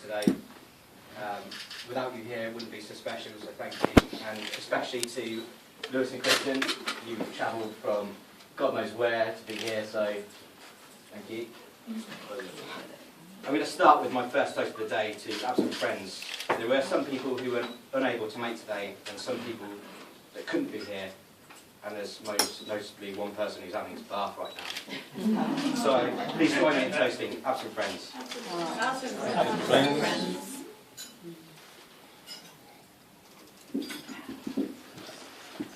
today. Without you here, it wouldn't be so special, so thank you. And especially to Lewis and Christian, you've travelled from God knows where to be here, so thank you. I'm going to start with my first toast of the day to absent friends. There were some people who were unable to make today, and some people that couldn't be here. And there's most notably one person who's having his bath right now. So please join me in toasting absent friends. Absent friends.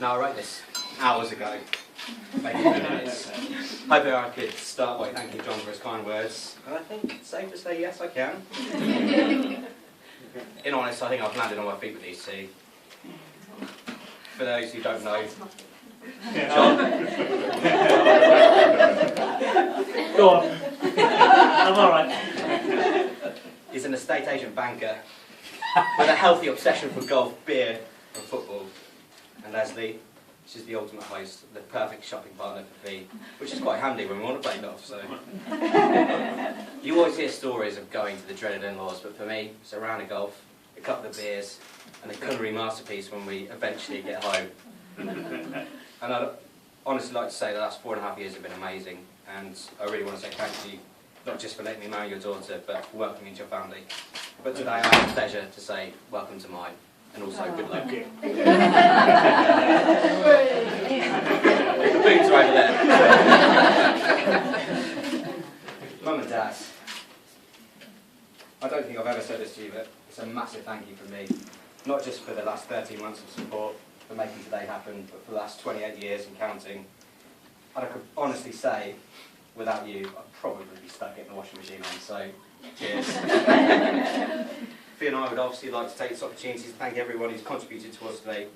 Now I wrote this hours ago, maybe 2 minutes. Hoping I could start by thanking John for his kind words, and I think it's safe to say yes I can. In honest, I think I've landed on my feet with these two. For those who don't know, John. Go on. I'm alright. He's an estate agent banker with a healthy obsession for golf, beer and football. And Leslie, she's the ultimate host, the perfect shopping partner for Fee, which is quite handy when we want to play golf. So you always hear stories of going to the dreaded in-laws, but for me, it's a round of golf, a couple of beers and a culinary masterpiece when we eventually get home. And I'd honestly like to say the last 4.5 years have been amazing, and I really want to say thank you, not just for letting me marry your daughter, but for welcoming me into your family. But today I have the pleasure to say welcome to mine, and also good luck. Thank you. The boots are over there. Mum and Dad, I don't think I've ever said this to you, but it's a massive thank you from me, not just for the last 13 months of support, for making today happen, but for the last 28 years and counting. And I could honestly say, without you, I'd probably be stuck getting the washing machine on, so cheers. Fee and I would obviously like to take this opportunity to thank everyone who's contributed to us today.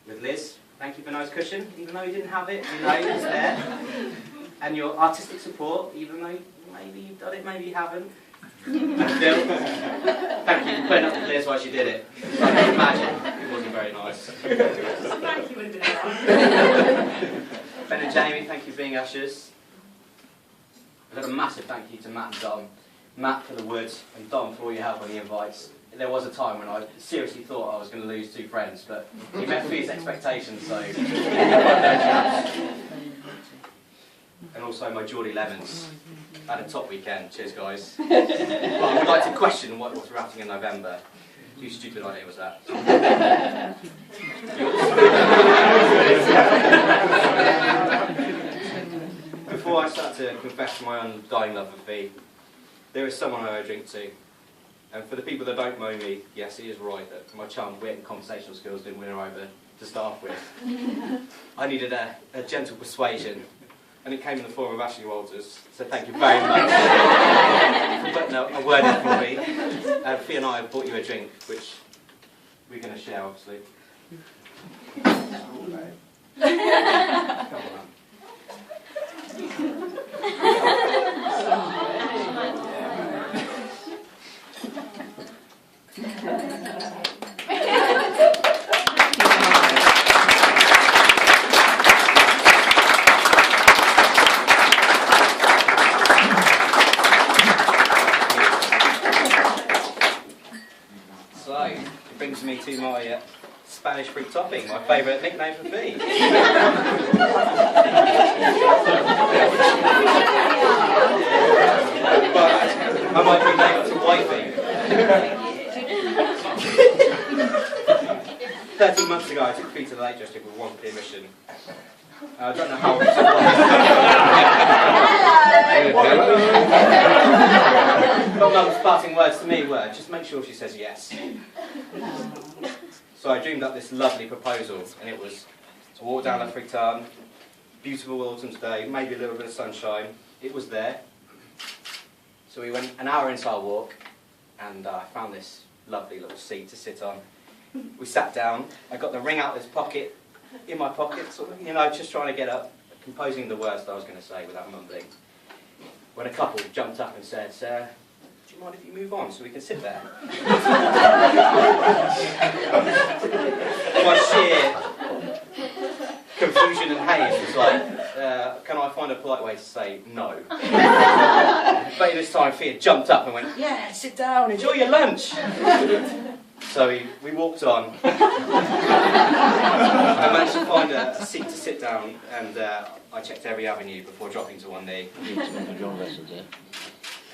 With Liz, thank you for nice cushion, even though you didn't have it, you know it was there. And your artistic support, even though maybe you've done it, maybe you haven't. And Phil, thank you for putting up with Liz while she did it. I can imagine it wasn't very nice. Thank you would have been Ben and Jamie, thank you for being ushers. I've got a massive thank you to Matt and Dom. Matt for the woods and Dom for all your help on the invites. There was a time when I seriously thought I was going to lose 2 friends, but he met Fee's expectations, so... And also my Geordie Lemons. Had a top weekend, cheers guys. But I would like to question what was rafting in November. Whose stupid idea was that? Before I start to confess my undying love for Fee, there is someone I owe a drink to. And for the people that don't know me, yes, he is right that my charm, wit and conversational skills didn't win her over to start off with. I needed a gentle persuasion, and it came in the form of Ashley Walters, so thank you very much for putting a word in for me. Fee and I have bought you a drink, which we're going to share, obviously. Come on. So, it brings me to my Spanish fruit topping, my favourite nickname for Fee. But I might rename it to Wifey. 13 months ago I took Fee to the Lake District with one clear mission. I don't know how it was. But Mum's parting words to me were, just make sure she says yes. So I dreamed up this lovely proposal, and it was to walk down La Fritan, beautiful autumn's day, maybe a little bit of sunshine. It was there. So we went an hour into our walk, and I found this lovely little seat to sit on. We sat down. I got the ring out of his pocket, in my pocket, sort of, you know, just trying to get up, composing the words that I was going to say without mumbling. When a couple jumped up and said, "Sarah, do you mind if you move on so we can sit there?" My sheer confusion and haze was like, "Can I find find a polite way to say no. But this time Thea jumped up and went, yeah, sit down, enjoy your lunch. So we walked on. I managed to find a seat to sit down, and I checked every avenue before dropping to one knee.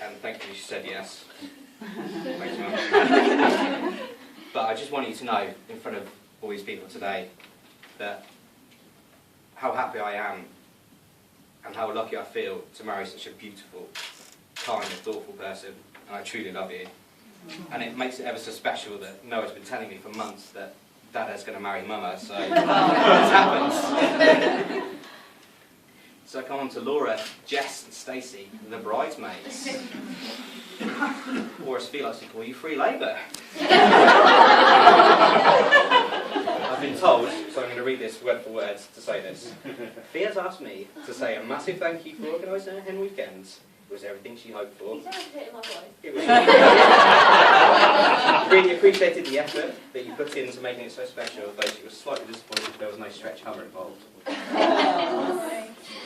And thankfully she said yes. Thanks, Mum. But I just want you to know, in front of all these people today, that how happy I am and how lucky I feel to marry such a beautiful, kind and thoughtful person, and I truly love you. And it makes it ever so special that Noah's been telling me for months that Dada's going to marry Mama, so it's happened. So come on to Laura, Jess and Stacey, the bridesmaids. Or as Phil likes to call you, free labour. I've been told, so I'm going to read this word for word to say this. Thea's asked me to say a massive thank you for organising her hen weekends. It was everything she hoped for. You sound like my voice. It was really appreciated the effort that you put into making it so special, though she was slightly disappointed there was no stretch cover involved.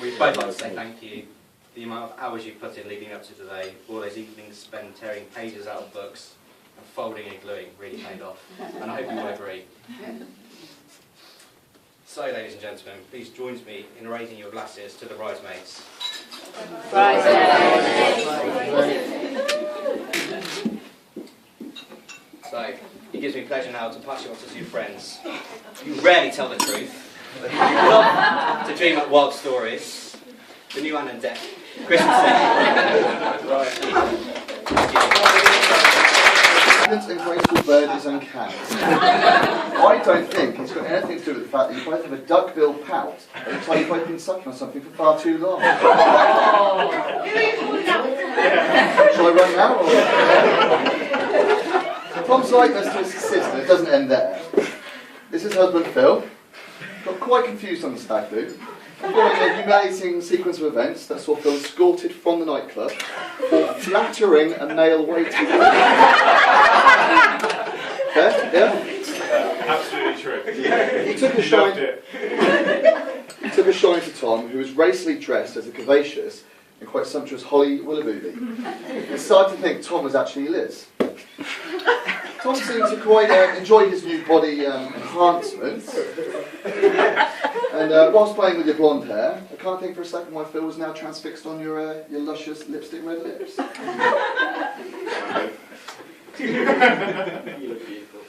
We'd both like to say thank you. The amount of hours you've put in leading up to today, all those evenings spent tearing pages out of books and folding and gluing really paid off. And I hope you will agree. So, ladies and gentlemen, please join me in raising your glasses to the bridesmaids. So, it gives me pleasure now to pass you on to two friends. You rarely tell the truth, but you love to dream up wild stories. The new Anne and Dec, Chris and And graceful bird is uncanny. I don't think it's got anything to do with the fact that you both have a duck-billed pout and it's like you've both been sucking on something for far too long. Who are you calling out? Shall I run now? Tom's likeness to his sister, it doesn't end there. This is husband Phil. Got quite confused on the stag do. Following a humiliating sequence of events that saw Phil escorted from the nightclub for flattering a male waiter. Fair? Yeah? Absolutely true. He took a shine to Tom, who was racily dressed as a curvaceous and quite sumptuous Holly Willoughby. He started to think Tom was actually Liz. Tom seemed to quite enjoy his new body enhancements. And whilst playing with your blonde hair, I can't think for a second why Phil was now transfixed on your luscious lipstick red lips. You look beautiful.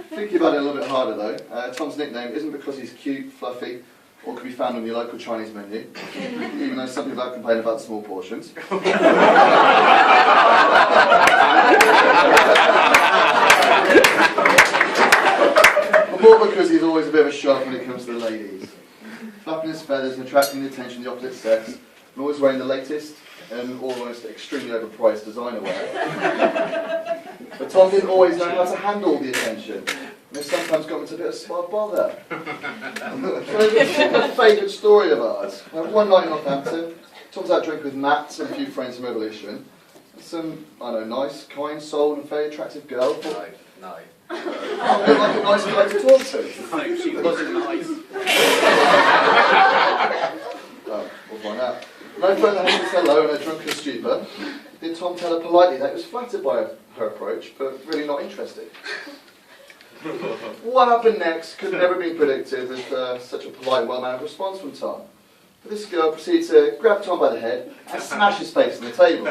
Thinking about it a little bit harder though, Tom's nickname isn't because he's cute, fluffy, or can be found on your local Chinese menu, even though some people have complained about the small portions. But more because he's always a bit of a shark when it comes to the ladies. Flapping his feathers and attracting the attention of the opposite sex, and always wearing the latest and almost extremely overpriced designer wear. But Tom didn't always know how to handle the attention. And it sometimes got into a bit of smart bother. A favourite story of ours. One night in Northampton, Tom's out drinking with Matt and a few friends from Revolution. And some, I don't know, nice, kind soul and very attractive girl. No. Looked like a nice guy to talk to. No, she wasn't nice. Oh, we'll find out. No further than his hello and a drunken stupor, did Tom tell her politely that he was flattered by her approach, but really not interested. What happened next could never have been predicted with such a polite, well-mannered response from Tom. But this girl proceeded to grab Tom by the head and smash his face on the table.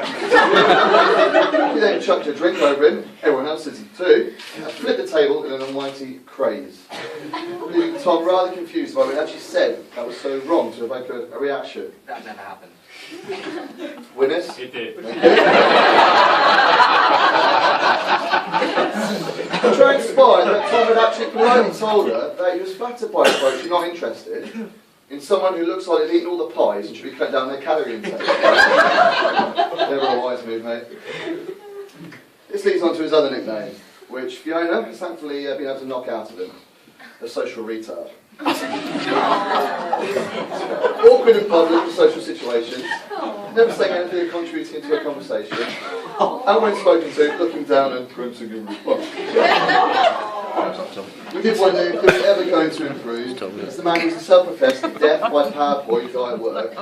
He then chucked a drink over him, everyone else did too, and flipped the table in an almighty craze. Leaving Tom rather confused by what he actually said that was so wrong to evoke a reaction. That never happened. Witness? It did. It transpired that Tom had actually politely told her that he was flattered by her approach and not interested in someone who looks like they've eaten all the pies and should be cut down their calorie intake. Never a wise move, mate. This leads on to his other nickname, which Fiona has thankfully been able to knock out of him. A social retard. Awkward in public and social situations, never saying anything or contributing to a conversation, and when spoken to, looking down and grunting in response. We did wonder if it was ever going to improve, as the man was a self-professed deaf by PowerPoint guy at work.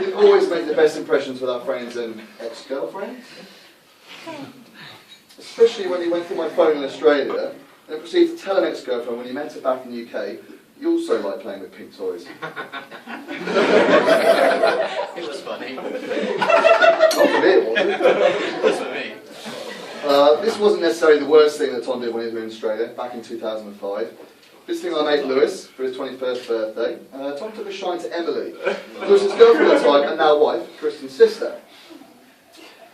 He'd always make the best impressions with our friends and ex-girlfriends. Especially when he went through my phone in Australia and proceeded to tell an ex-girlfriend when he met her back in the UK, he also liked playing with pink toys. It was funny. Not for me, it wasn't. It was for me. This wasn't necessarily the worst thing that Tom did when he was in Australia, back in 2005. Visiting our mate Lewis for his 21st birthday, Tom took a shine to Emily, Lewis's girlfriend at the time and now wife, Kristen's sister.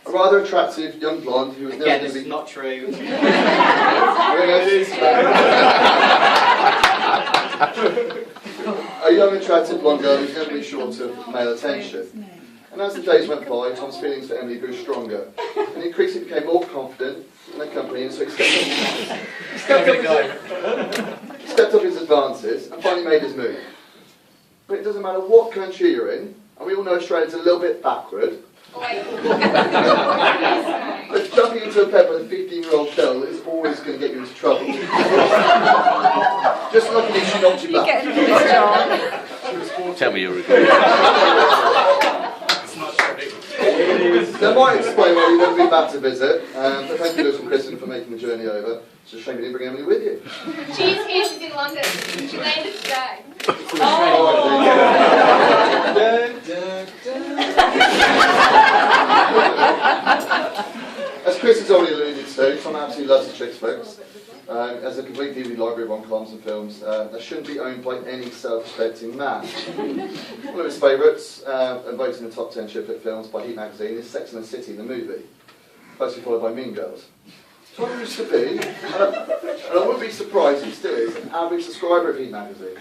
A rather attractive young blonde who was never Again, going this to is be... not true. A young attractive blonde girl who's never been short of male attention. And as the days went by, Tom's feelings for Emily grew stronger, and he increasingly became more confident in their company, and so he stepped up his advances and finally made his move. But it doesn't matter what country you're in, and we all know Australia's a little bit backward, but jumping into a bed with a 15-year-old girl is always going to get you into trouble. Just luckily she knocked you back. Tell me you're recording. That might explain why you've never been back to visit, but thank you, Lewis and Kristen, for making the journey over. It's a shame you didn't bring Emily with you. She's here, she's in London. She landed today. As Chris has already alluded to, Tom absolutely loves the Chicks books. As a complete DVD library of rom-coms and films, that shouldn't be owned by any self-respecting man. One of his favourites, and voted in the top 10 chiplet films by Heat magazine, is Sex and the City, the movie, closely followed by Mean Girls. Tom used to be, and I wouldn't be surprised if he still is, an average subscriber of Heat magazine.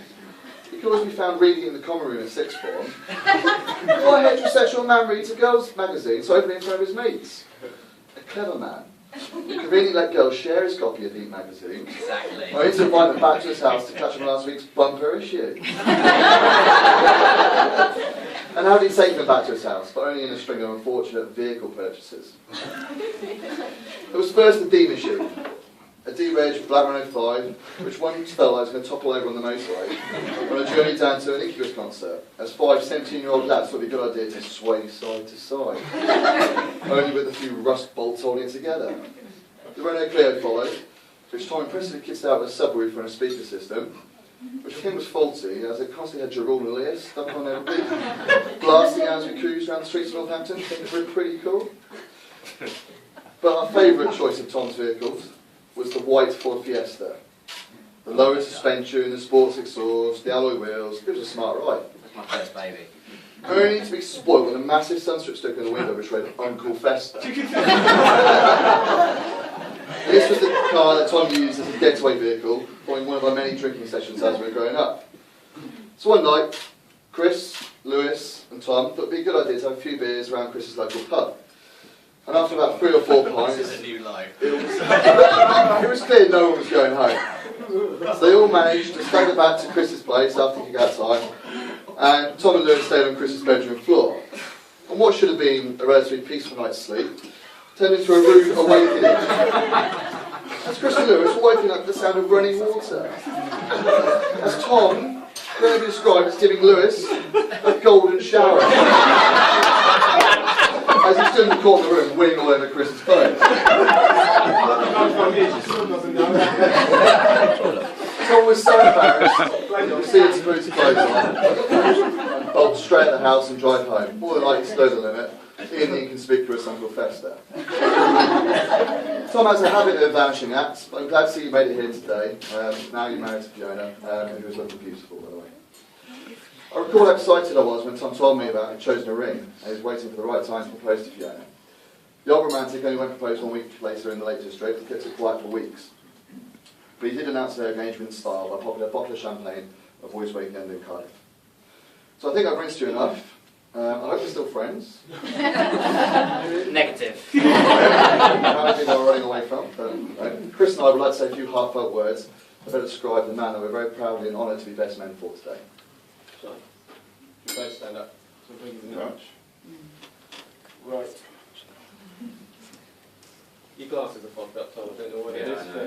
He could always be found reading in the common room at sixth form. Why a heterosexual man reads a girls' magazine so openly in front of his mates? A clever man. He conveniently let girls share his copy of Heat magazine. Exactly. Only to invite them back to his house to catch him on last week's bumper issue. And how did he take them back to his house? But only in a string of unfortunate vehicle purchases. It was first the D machine. A D-Reg Black 105, which once felt like it was going to topple over on the motorway on a journey down to an Incubus concert, as 5 17-year-old lads thought it'd be a good idea to sway side to side, only with a few rust bolts holding it together. The Renault Clio followed, which Tom impressively kitted out with a subwoofer and a speaker system, which I think was faulty, as it constantly had Gerald and Leah stuck on every beat, blasting out as we cruised around the streets of Northampton. I think it was pretty cool. But our favourite choice of Tom's vehicles was the white Ford Fiesta. The lower suspension, the sports exhaust, the alloy wheels, it was a smart ride. That's my first baby. Only to be spoiled with a massive sunstrip sticker in the window which read Uncle Festa. This was the car that Tom used as a getaway vehicle following one of our many drinking sessions as we were growing up. So one night, Chris, Lewis and Tom thought it'd be a good idea to have a few beers around Chris's local pub. And after about 3 or 4 pints, This is a new life. it was clear no one was going home. So they all managed to stagger back to Chris's place after kick-out time, and Tom and Lewis stayed on Chris's bedroom floor. And what should have been a relatively peaceful night's sleep turned into a rude awakening. As Chris and Lewis were waking up to the sound of running water. As Tom can only be described as giving Lewis a golden shower. As he stood in the corner of the room, winning all over Chris's clothes. Tom was so embarrassed, he proceeded to put his clothes on, and bolt straight at the house and drive home. More than likely to slow the limit, in the inconspicuous Uncle Festa. Tom has a habit of vanishing acts, but I'm glad to see you made it here today. Now you're married to Fiona, who is looking beautiful, by the way. I recall how excited I was when Tom told me about having chosen a ring and he was waiting for the right time to propose to Fiona. The old romantic only went propose 1 week later in the Lake District and kept it quiet for weeks. But he did announce their engagement in style by popping a bottle of champagne at Voice Weekend in Cardiff. So I think I've rinsed you enough. I hope we're still friends. Negative. How many people are running away from? But, Chris and I would like to say a few heartfelt words that better describe the man that we're very proudly and honoured to be best men for today. So, you both stand up. So thank you very much. Right. Your glasses are fogged up, Tom. I don't know what it is. But...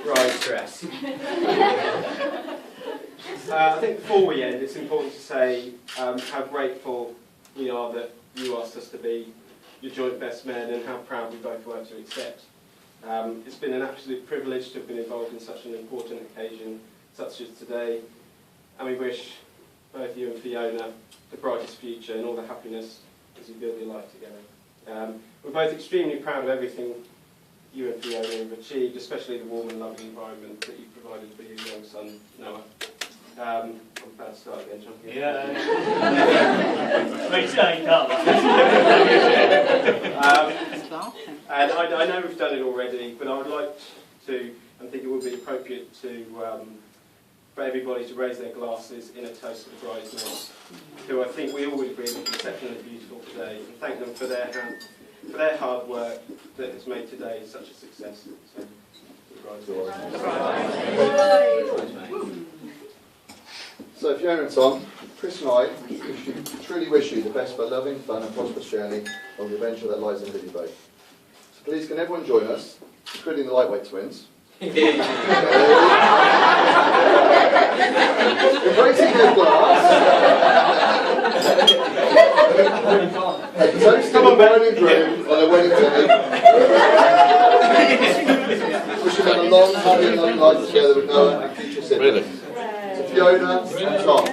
Right, stress. I think before we end, it's important to say how grateful we are that you asked us to be your joint best men and how proud we both were to accept. It's been an absolute privilege to have been involved in such an important occasion such as today, and we wish both you and Fiona the brightest future and all the happiness as you build your life together. We're both extremely proud of everything you and Fiona have achieved, especially the warm and loving environment that you've provided for your young son, Noah. I'm about to start again, John. Yeah. Please don't cut And I know we've done it already, but I would like to, and think it would be appropriate to, for everybody to raise their glasses in a toast to the bridesmaids, who I think we all would agree look exceptionally beautiful today, and thank them for their hard work that has made today such a success. So, to the bridesmaids. So Fiona and Tom, Chris and I truly wish you the best for a loving, fun and prosperous journey on the adventure that lies ahead of you both. So please can everyone join us, including the lightweight twins. Embracing their glass. And toasting the bride and groom on their wedding day. Wishing them a long, happy and long life together with Noah and future siblings. Fiona and Tom.